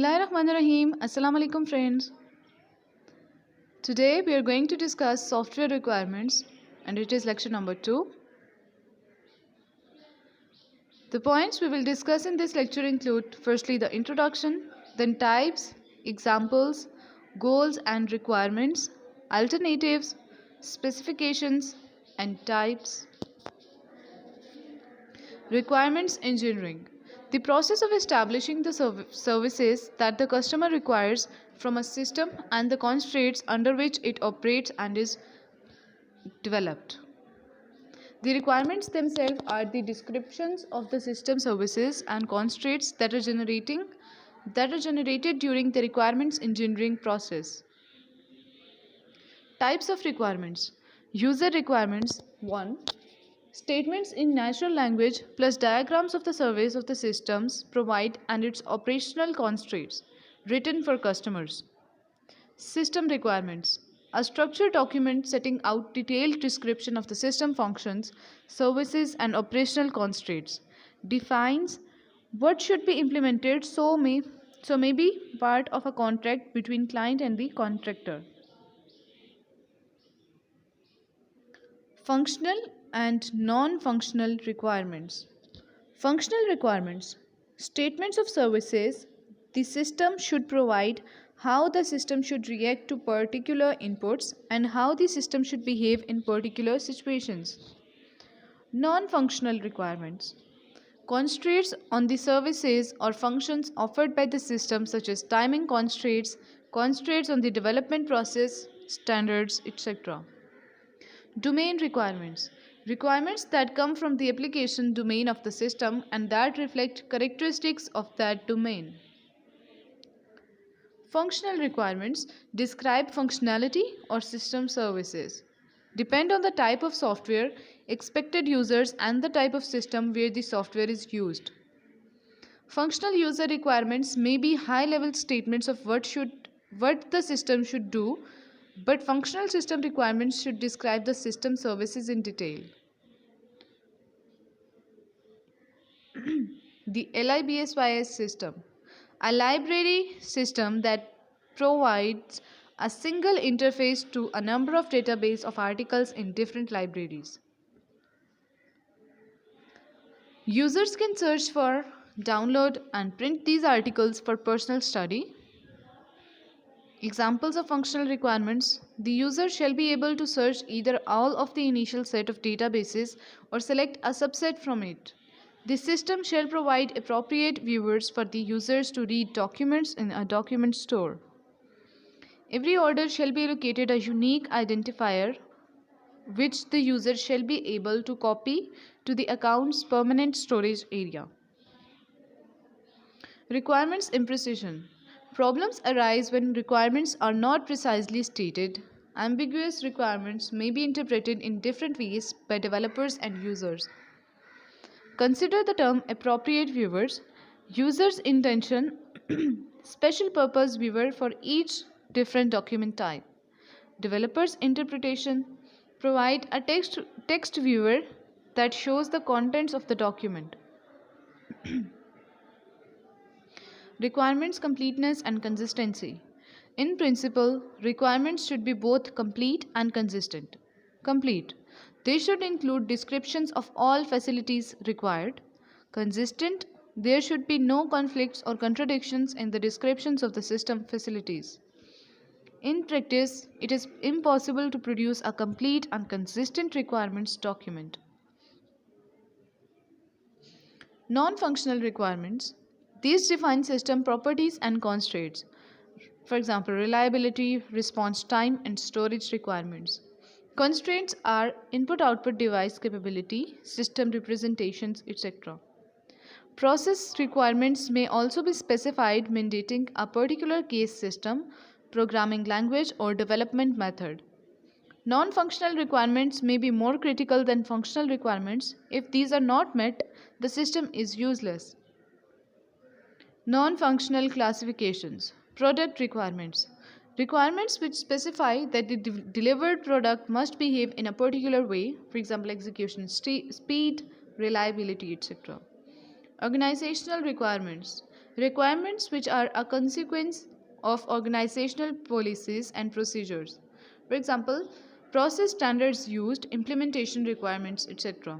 Bismillahirrahmanirrahim. Assalamu alaikum friends. Today we are going to discuss software requirements and it is lecture number 2. The points we will discuss in this lecture include firstly the introduction, then types, examples, goals and requirements, alternatives, specifications and types. Requirements engineering. The process of establishing the services that the customer requires from a system and the constraints under which it operates and is developed. The requirements themselves are the descriptions of the system services and constraints that are generated during the requirements engineering process. Types of requirements. User requirements 1. Statements in natural language plus diagrams of the service of the systems provide and its operational constraints written for customers. System requirements. A structured document setting out detailed description of the system functions, services and operational constraints. Defines what should be implemented so may be part of a contract between client and the contractor. Functional and non-functional requirements. Functional requirements. Statements of services the system should provide, how the system should react to particular inputs, and how the system should behave in particular situations. Non-functional requirements. Constraints on the services or functions offered by the system such as timing constraints, constraints on the development process, standards, etc. Domain requirements. Requirements that come from the application domain of the system and that reflect characteristics of that domain. Functional requirements describe functionality or system services. Depend on the type of software, expected users and the type of system where the software is used. Functional user requirements may be high-level statements of what the system should do, but functional system requirements should describe the system services in detail. The LIBSYS system. A library system that provides a single interface to a number of database of articles in different libraries. Users can search for, download and print these articles for personal study. Examples of functional requirements. The user shall be able to search either all of the initial set of databases or select a subset from it. The system shall provide appropriate viewers for the users to read documents in a document store. Every order shall be allocated a unique identifier which the user shall be able to copy to the account's permanent storage area. Requirements imprecision. Problems arise when requirements are not precisely stated. Ambiguous requirements may be interpreted in different ways by developers and users. Consider the term appropriate viewers, user's intention, special purpose viewer for each different document type. Developer's interpretation. Provide a text viewer that shows the contents of the document. Requirements completeness and consistency. In principle, requirements should be both complete and consistent. Complete. They should include descriptions of all facilities required. Consistent. There should be no conflicts or contradictions in the descriptions of the system facilities. In practice, it is impossible to produce a complete and consistent requirements document. Non-functional requirements. These define system properties and constraints. For example, reliability, response time, and storage requirements. Constraints are input-output device capability, system representations, etc. Process requirements may also be specified mandating a particular case system, programming language, or development method. Non-functional requirements may be more critical than functional requirements. If these are not met, the system is useless. Non-functional classifications. Product requirements. Requirements which specify that the delivered product must behave in a particular way, for example, execution speed, reliability, etc. Organizational requirements. Requirements which are a consequence of organizational policies and procedures. For example, process standards used, implementation requirements, etc.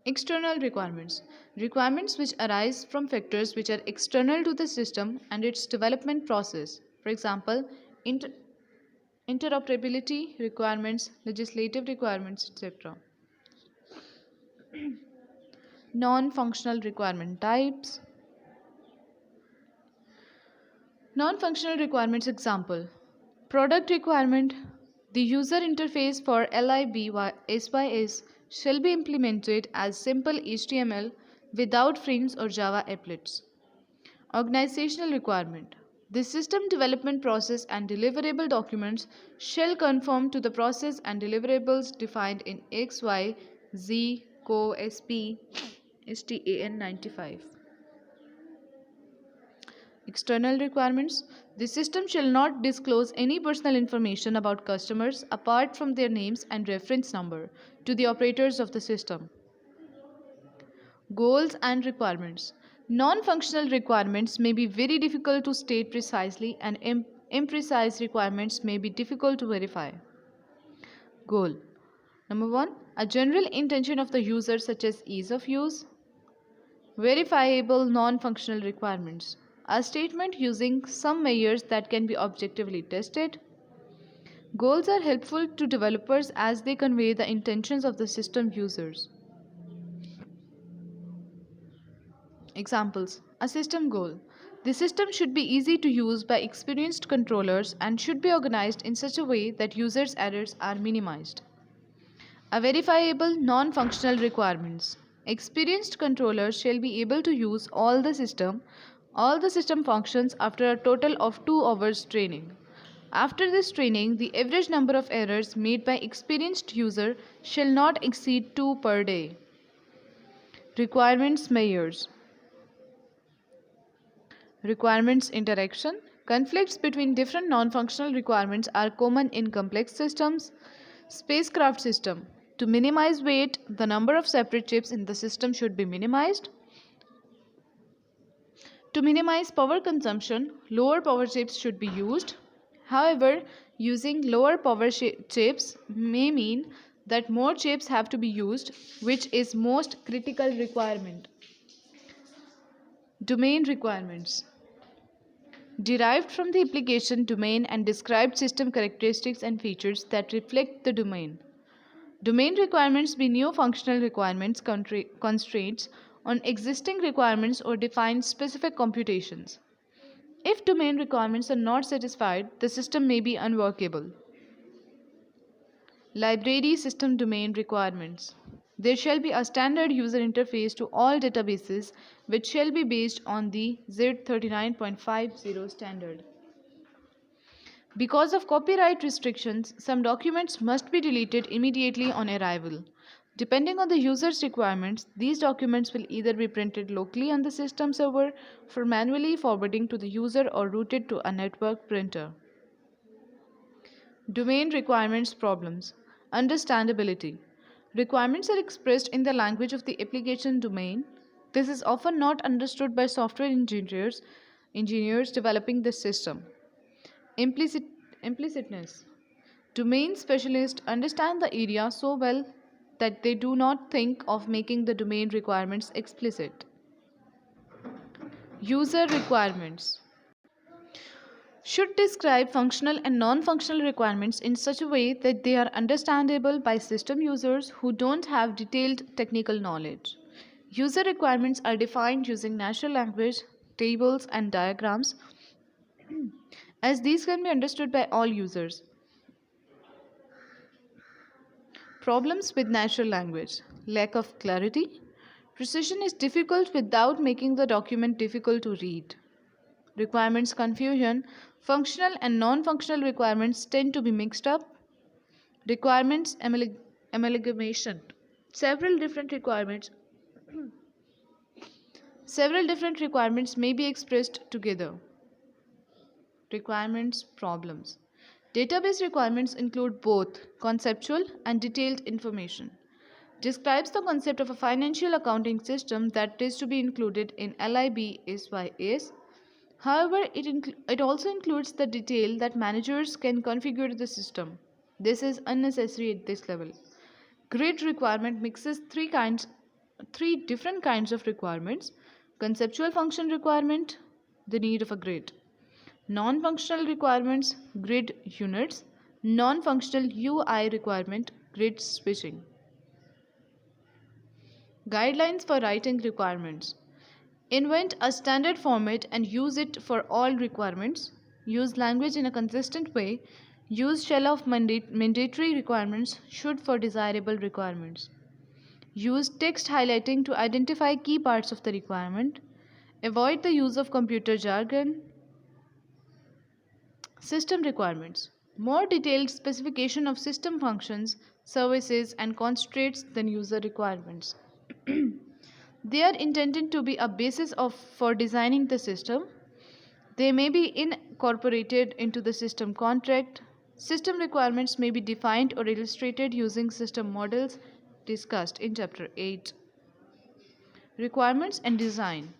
External requirements. Requirements which arise from factors which are external to the system and its development process. For example, interoperability requirements, legislative requirements, etc. Non-functional requirement types. Non-functional requirements example. Product requirement. The user interface for LIBSYS shall be implemented as simple HTML without frames or Java applets. Organizational requirement. The system development process and deliverable documents shall conform to the process and deliverables defined in XYZ COSP STAN 95. External requirements. The system shall not disclose any personal information about customers apart from their names and reference number to the operators of the system. Goals and requirements. Non-functional requirements may be very difficult to state precisely and imprecise requirements may be difficult to verify. Goal. Number 1. A general intention of the user such as ease of use. Verifiable non-functional requirements. A statement using some measures that can be objectively tested. Goals are helpful to developers as they convey the intentions of the system users. Examples. A system goal. The system should be easy to use by experienced controllers and should be organized in such a way that users' errors are minimized. A verifiable non-functional requirements. Experienced controllers shall be able to use all the system functions after a total of 2 hours training. After this training, the average number of errors made by experienced user shall not exceed 2 per day. Requirements measures. Requirements interaction. Conflicts between different non-functional requirements are common in complex systems. Spacecraft system. To minimize weight, the number of separate chips in the system should be minimized. To minimize power consumption, lower power chips should be used. However, using lower power chips may mean that more chips have to be used, which is most critical requirement. Domain requirements. Derived from the application domain and described system characteristics and features that reflect the domain. Domain requirements be new functional requirements, constraints on existing requirements or define specific computations. If domain requirements are not satisfied, the system may be unworkable. Library system domain requirements. There shall be a standard user interface to all databases which shall be based on the Z39.50 standard. Because of copyright restrictions, some documents must be deleted immediately on arrival. Depending on the user's requirements, these documents will either be printed locally on the system server for manually forwarding to the user or routed to a network printer. Domain requirements problems. Understandability. Requirements are expressed in the language of the application domain. This is often not understood by software engineers developing the system. Implicitness. Domain specialists understand the area so well that they do not think of making the domain requirements explicit. User requirements should describe functional and non-functional requirements in such a way that they are understandable by system users who don't have detailed technical knowledge. User requirements are defined using natural language, tables, and diagrams, as these can be understood by all users. Problems with natural language. Lack of clarity. Precision is difficult without making the document difficult to read. Requirements confusion. Functional and non-functional requirements tend to be mixed up. Requirements amalgamation. Several different requirements may be expressed together. Requirements problems. Database requirements include both conceptual and detailed information. Describes the concept of a financial accounting system that is to be included in LIBSYS. However, it also includes the detail that managers can configure the system. This is unnecessary at this level. Grid requirement mixes three different kinds of requirements: conceptual function requirement, the need of a grid; non functional requirements, grid units; non functional UI requirement, grid switching. Guidelines for writing requirements. Invent a standard format and use it for all requirements. Use language in a consistent way. Use shell of mandatory requirements should for desirable requirements. Use text highlighting to identify key parts of the requirement. Avoid the use of computer jargon. System requirements. More detailed specification of system functions, services, and constraints than user requirements. They are intended to be a basis for designing the system. They may be incorporated into the system contract. System requirements may be defined or illustrated using system models discussed in Chapter 8. Requirements and design.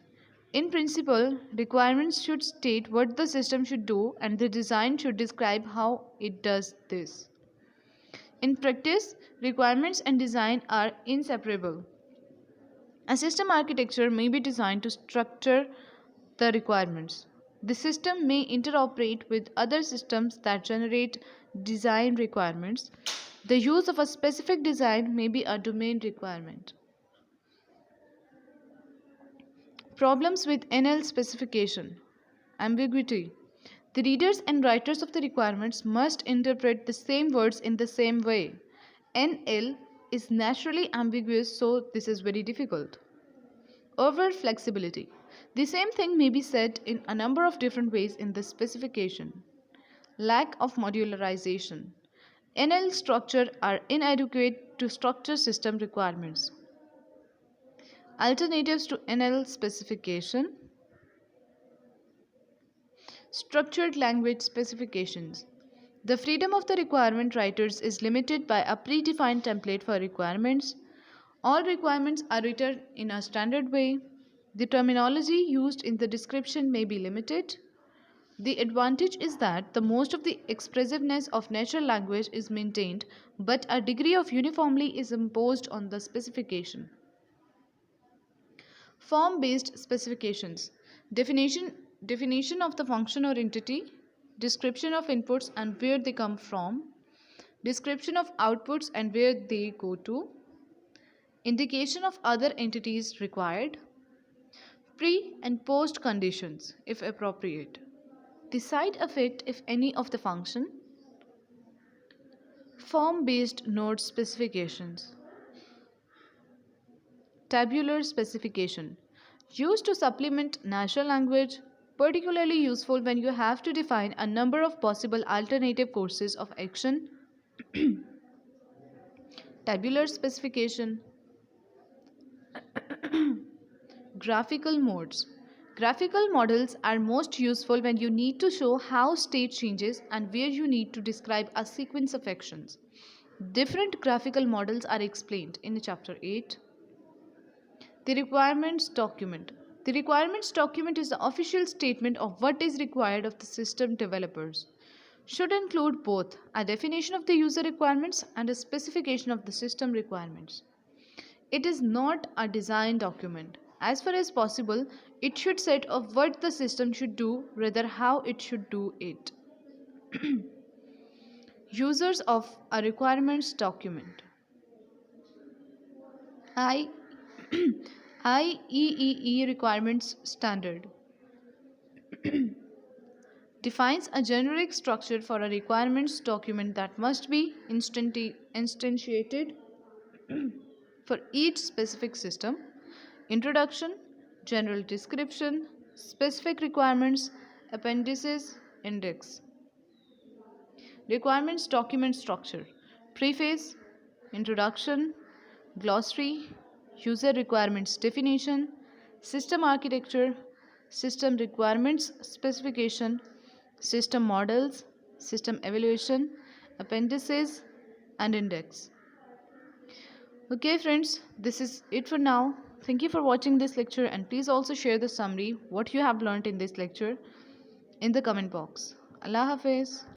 In principle, requirements should state what the system should do, and the design should describe how it does this. In practice, requirements and design are inseparable. A system architecture may be designed to structure the requirements. The system may interoperate with other systems that generate design requirements. The use of a specific design may be a domain requirement. Problems with NL specification. Ambiguity. The readers and writers of the requirements must interpret the same words in the same way. NL is naturally ambiguous, so this is very difficult. Over flexibility. The same thing may be said in a number of different ways in the specification. Lack of modularization. NL structure are inadequate to structure system requirements. Alternatives to NL specification. Structured language specifications. The freedom of the requirement writers is limited by a predefined template for requirements. All requirements are written in a standard way. The terminology used in the description may be limited. The advantage is that the most of the expressiveness of natural language is maintained, but a degree of uniformity is imposed on the specification. Form-based specifications. Definition of the function or entity. Description of inputs and where they come from. Description of outputs and where they go to. Indication of other entities required. Pre and post conditions, if appropriate. The side effect, if any, of the function. Form-based node specifications. Tabular specification. Used to supplement natural language, particularly useful when you have to define a number of possible alternative courses of action. Tabular specification. Graphical modes. Graphical models are most useful when you need to show how state changes and where you need to describe a sequence of actions. Different graphical models are explained in Chapter 8. The requirements document. The requirements document is the official statement of what is required of the system developers. Should include both a definition of the user requirements and a specification of the system requirements. It is not a design document. As far as possible, it should set of what the system should do rather how it should do it. Users of a requirements document. IEEE requirements standard defines a generic structure for a requirements document that must be instantiated for each specific system. Introduction, general description, specific requirements, appendices, index. Requirements document structure. Preface, introduction, glossary, user requirements definition, system architecture, system requirements specification, system models, system evaluation, appendices, and index. Okay, friends, this is it for now. Thank you for watching this lecture, and please also share the summary what you have learned in this lecture in the comment box. Allah Hafiz.